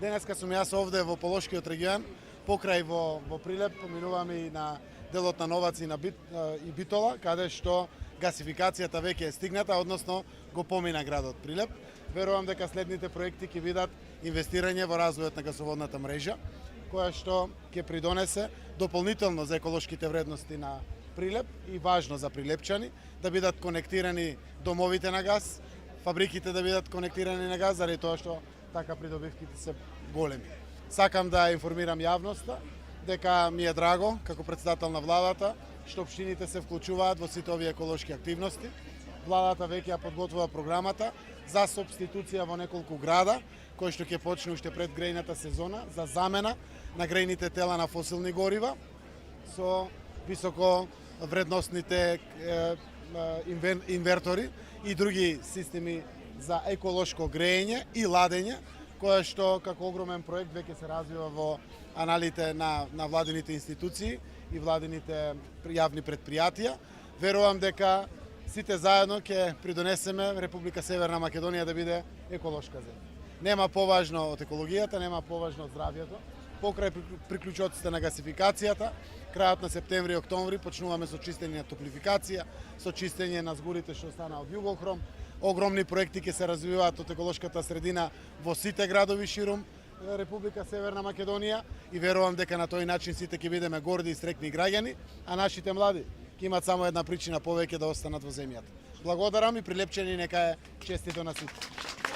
Денеска сум јас овде во Полошкиот регион, покрај во Прилеп, поминуваме и на делот на Новац и на Битола, каде што гасификацијата веќе е стигната, односно го помина градот Прилеп. Верувам дека следните проекти ќе видат инвестирање во развојот на гасоводната мрежа, која што ќе придонесе дополнително за еколошките вредности на Прилеп и важно за прилепчани, да бидат конектирани домовите на газ, фабриките да бидат конектирани на газ, заради тоа што така придобивките се големи. Сакам да информирам јавноста дека ми е драго, како председател на владата, што општините се вклучуваат во сите овие еколошки активности. Владата веќе ја подготвува програмата за субституција во неколку града, кој што ќе почне уште пред грејната сезона за замена на грејните тела на фосилни горива со високо вредностните инвертори и други системи за еколошко грејење и ладење, која што како огромен проект веќе се развива во аналите на владините институции и владините јавни предпријатија. Верувам дека сите заедно ќе придонесеме Република Северна Македонија да биде еколошка земја. Нема поважно од екологијата, нема поважно од здравјето. Покрај приклучоците на гасификацијата, крајот на септември и октомври почнуваме со чистење на топлификација, со чистење на згурите што остана од Југохром. Огромни проекти ќе се развиваат од еколошката средина во сите градови ширум Република Северна Македонија и верувам дека на тој начин сите ќе бидеме горди и среќни граѓани, а нашите млади ќе имат само една причина повеќе да останат во земјата. Благодарам и прилепчени нека е честито на сите.